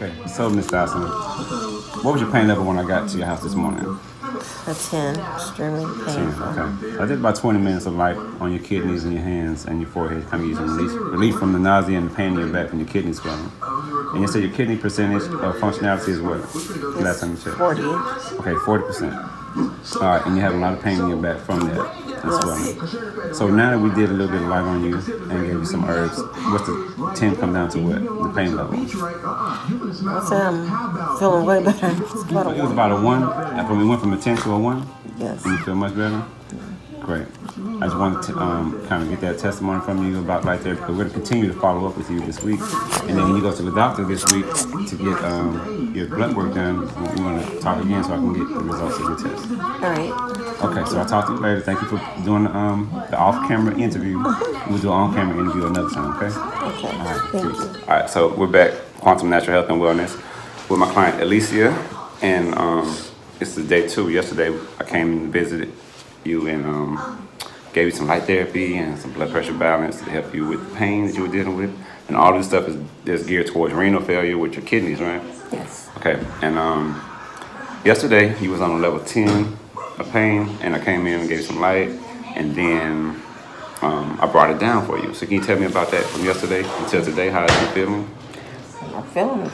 Okay. So, Miss Dawson, what was your pain level when I got to your house this morning? A 10, extremely 10. painful. Okay. I did about 20 minutes of light on your kidneys and your hands and your forehead, kind of using relief from the nausea and the pain in your back from your kidney swelling. And you said your kidney percentage of functionality is what? Last time you checked. 40. Okay, 40%. All right, and you have a lot of pain in your back from that as well. So now that we did a little bit of light on you and gave you some herbs, what's the 10 come down to what? The pain level? I said I'm feeling way better. It was about a 1. After we went from a 10 to a 1? Yes. And you feel much better? Great. I just wanted to kind of get that testimony from you about right there because we're going to continue to follow up with you this week. And then when you go to the doctor this week to get your blood work done, we want to talk again so I can get the results of your test. All right. Okay, so I'll talk to you later. Thank you for doing the off-camera interview. We'll do an on-camera interview another time, okay? Okay. All right, Thank peace. you. All right, so we're back, Quantum Natural Health and Wellness, with my client Alicia. And it's the day 2. Yesterday, I came and visited you and gave you some light therapy and some blood pressure balance to help you with the pain that you were dealing with. And all this stuff is geared towards renal failure with your kidneys, right? Yes. Okay, and yesterday you was on a level 10 of pain, and I came in and gave you some light, and then I brought it down for you. So can you tell me about that from yesterday until today? How are you feeling? I'm feeling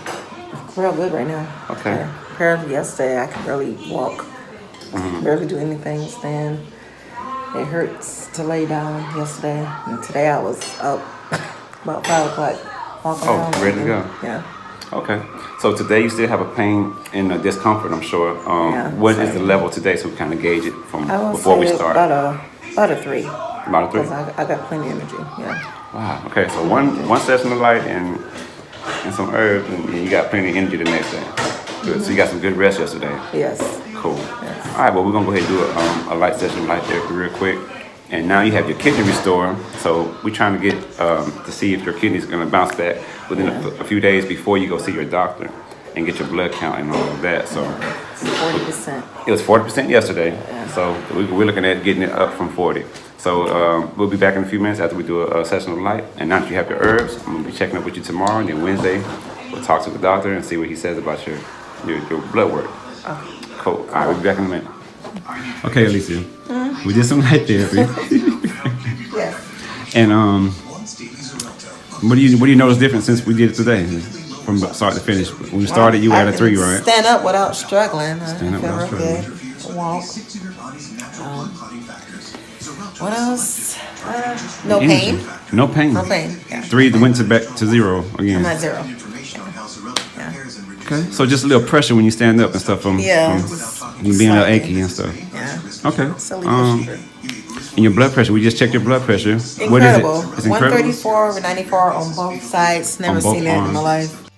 real good right now. Okay. Compared to yesterday, I could barely walk. Barely do anything, stand. It hurts to lay down yesterday. And today I was up about 5 o'clock walking around. Ready to go? Yeah. Okay. So today you still have a pain and a discomfort, I'm sure. What is the level today so we kind of gauge it from before we start? About a 3. About a 3? Because I got plenty of energy, yeah. Wow. Okay, so one session of light and some herbs, and you got plenty of energy the next day. Good. So you got some good rest yesterday. Yes. Cool. Yes. All right, well, we're going to go ahead and do a light session of light therapy real quick. And now you have your kidney restorer. So we're trying to get to see if your kidney's going to bounce back within a few days before you go see your doctor and get your blood count and all of that. So 40%. it was 40% yesterday. Yeah. So we're looking at getting it up from 40. So we'll be back in a few minutes after we do a session of light. And now that you have your herbs, I'm going to be checking up with you tomorrow. And then Wednesday, we'll talk to the doctor and see what he says about your blood work. Okay. Cool. All right, we'll be back in a minute. Okay, Alicia. We did some light therapy. Yes. And what do you notice different since we did it today? From start to finish. When we started, you were at a 3, right? Stand up without struggling. Stand up without struggling. Walk. What else? No pain. No pain. No pain. Yeah. 3 went back to 0 again. I'm at 0. Okay. So just a little pressure when you stand up and stuff from you being a little achy and stuff. Yeah. Okay. Silly and your blood pressure, we just checked your blood pressure. Incredible. What is it? It's incredible. 134 over 94 on both sides. Never seen that in my life.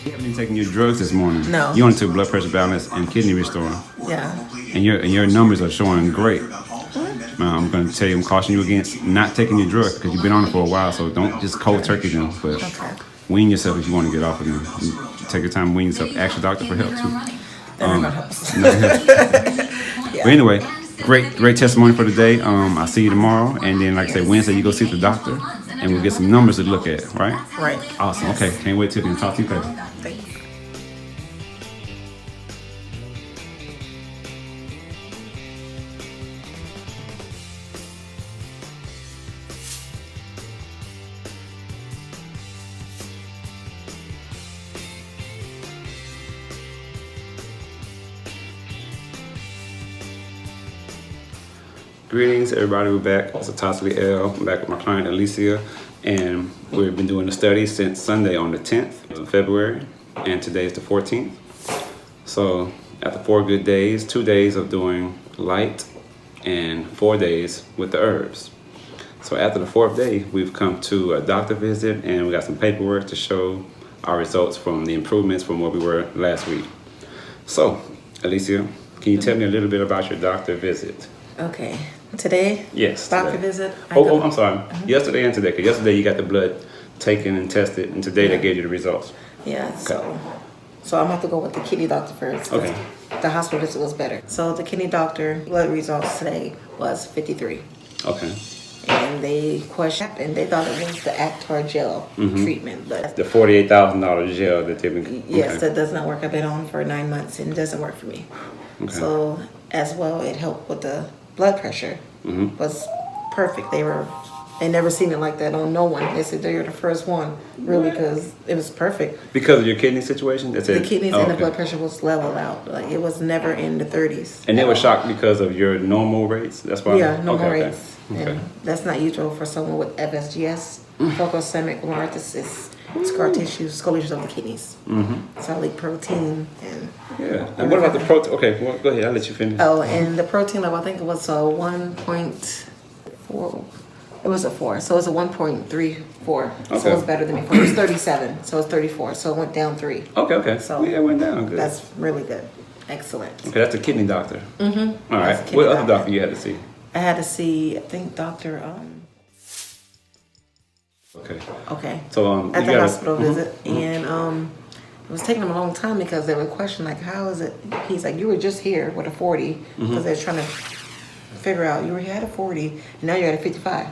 You haven't been taking your drugs this morning. No. You only took blood pressure balance and kidney restorer. Yeah. And your numbers are showing great. I'm going to tell you, I'm cautioning you against not taking your drugs because you've been on it for a while. So don't just cold turkey them, but wean yourself if you want to get off of them. And take your time to wean yourself. Ask your doctor for help too. But anyway, great testimony for today. I'll see you tomorrow, and then like I said, Wednesday you go see the doctor, and we'll get some numbers to look at. Right? Right. Awesome. Okay. Can't wait till then. Talk to you later. Thank you. Greetings, everybody. We're back. It's Tossily L. I'm back with my client Alicia, and we've been doing the study since Sunday on the 10th of February, and today is the 14th. So after 4 good days, 2 days of doing light, and 4 days with the herbs. So after the 4th day, we've come to a doctor visit, and we got some paperwork to show our results from the improvements from where we were last week. So, Alicia, can you tell me a little bit about your doctor visit? Okay. Today? Yes. Doctor today. visit? I'm sorry. Yesterday and today. Because yesterday you got the blood taken and tested, and today they gave you the results. Yeah. So I'm going to have to go with the kidney doctor first. Okay. the hospital visit was better. So the kidney doctor, blood results today was 53. Okay. And they questioned, and they thought it was the Actar gel treatment. But The $48,000 gel that they've been. yes, Okay. that does not work. I've been on for 9 months and it doesn't work for me. Okay. So as well, it helped with the blood pressure. Was perfect. They never seen it like that on no one. They said they're the first one, really, because it was perfect. Because of your kidney situation? The kidneys and the blood pressure was leveled out. Like it was never in the 30s. And they were shocked because of your normal rates? That's why? Yeah, normal rates. Okay. And that's not usual for someone with FSGS, focal segment glomerulosis, scar tissue, scoliosis of the kidneys. So I like protein and. Yeah. And what about the protein? Okay, well, go ahead. I'll let you finish. Oh, and the protein level, I think it was a 1.4. It was a 4, so it's a 1.34. So Okay. it's better than before. It was 37, so it's 34. So it went down 3. Okay. So yeah, it went down good. That's really good. Excellent. Okay, that's a kidney doctor. All right. That's a kidney What other doctor. doctor you had to see? I had to see, I think, Dr. Okay. Okay. So At you the gotta- hospital visit, and it was taking them a long time because they would question like, how is it? He's like, you were just here with a 40 because they're trying to figure out you had a 40 and now you're at a 55.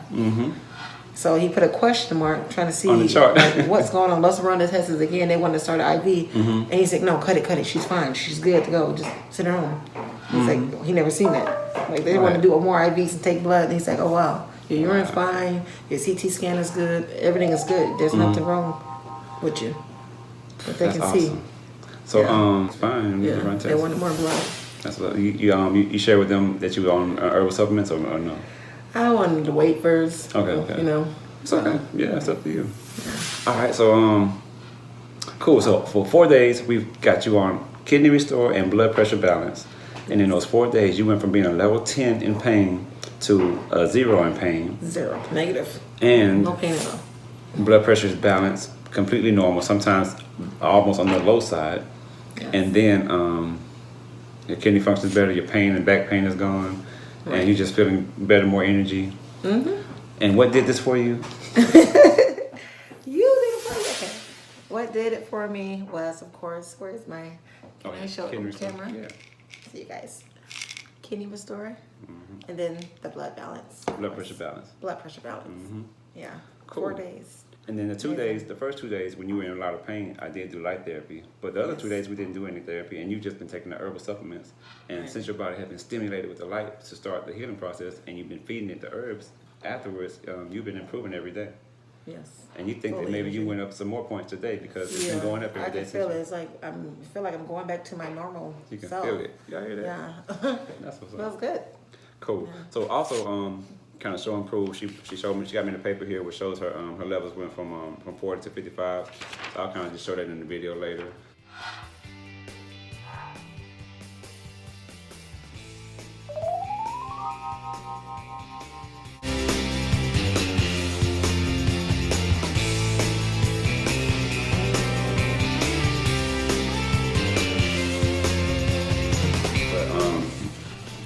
So he put a question mark trying to see On the chart. like, what's going on. Let's run the tests again. They wanted to start an IV, and he said, no, cut it. She's fine. She's good to go. Just send her home. He's like, he never seen that. Like they want to do more IVs and take blood. And he's like, oh wow, your urine's fine. Your CT scan is good. Everything is good. There's nothing wrong with you. But they That's can awesome. see. So Yeah. it's fine. You can run They tests. wanted more blood. That's what you share with them that you were on herbal supplements or no? I wanted to wait first. Okay. You know. It's okay. Yeah, it's up to you. All right. So cool. So for 4 days we've got you on kidney restore and blood pressure balance, and in those 4 days you went from being a level 10 in pain to a 0 in pain, 0, negative. and No pain at all. blood pressure is balanced, completely normal. Sometimes almost on the low side, Yes. and then your kidney function is better. Your pain and back pain is gone, and you're just feeling better, more energy. And what did this for you? You did it for me. Okay. What did it for me was, of course, where's my can I show kidney it on camera? restore. See you guys. Kidney restore, and then the blood balance. Yeah. Blood pressure balance. Blood pressure balance. Yeah. Cool. 4 days. And then the 2 days, the first 2 days when you were in a lot of pain, I did do light therapy. But the other 2 days we didn't do any therapy, and you've just been taking the herbal supplements. And since your body has been stimulated with the light to start the healing process, and you've been feeding it the herbs afterwards, you've been improving every day. Yes. And you think that Fully maybe you energy. went up some more points today because it's been going up I every day. can feel it. It's like I feel like I'm going back to my normal You can self. feel it. Y'all hear that? Yeah. That's what's Feels up. good. Cool. So also, kind of show and prove. She showed me. She got me the paper here, which shows her her levels went from 40 to 55. So I'll kind of just show that in the video later.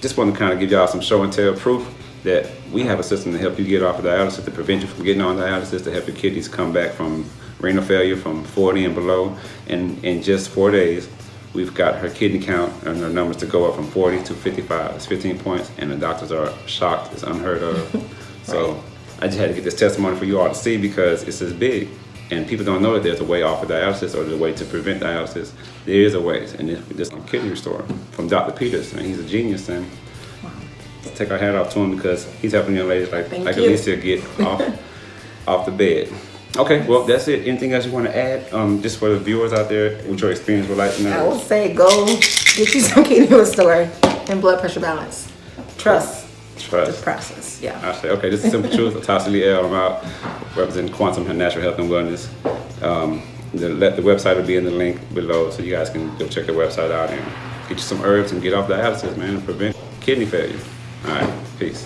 Just want to kind of give y'all some show and tell proof that we have a system to help you get off of dialysis, to prevent you from getting on dialysis, to help your kidneys come back from renal failure from 40 and below. And in just 4 days, we've got her kidney count and her numbers to go up from 40 to 55. It's 15 points, and the doctors are shocked. It's unheard of. So I just had to get this testimony for you all to see because it's this big. And people don't know that there's a way off of dialysis or there's a way to prevent dialysis. There is a way, and this kidney restore from Dr. Peters, and he's a genius. And take our hat off to him because he's helping young ladies like Thank you. Alicia get off the bed. Okay, well that's it. Anything else you want to add? Just for the viewers out there, what your experience was like? I will say go get you some kidney restore and blood pressure balance. Trust the process. Yeah. I say, okay, this is Simple Truth. Tasha Lee L. I'm out representing Quantum Natural Health and Wellness. The website will be in the link below, so you guys can go check the website out and get you some herbs and get off dialysis, man, and prevent kidney failure. All right, peace.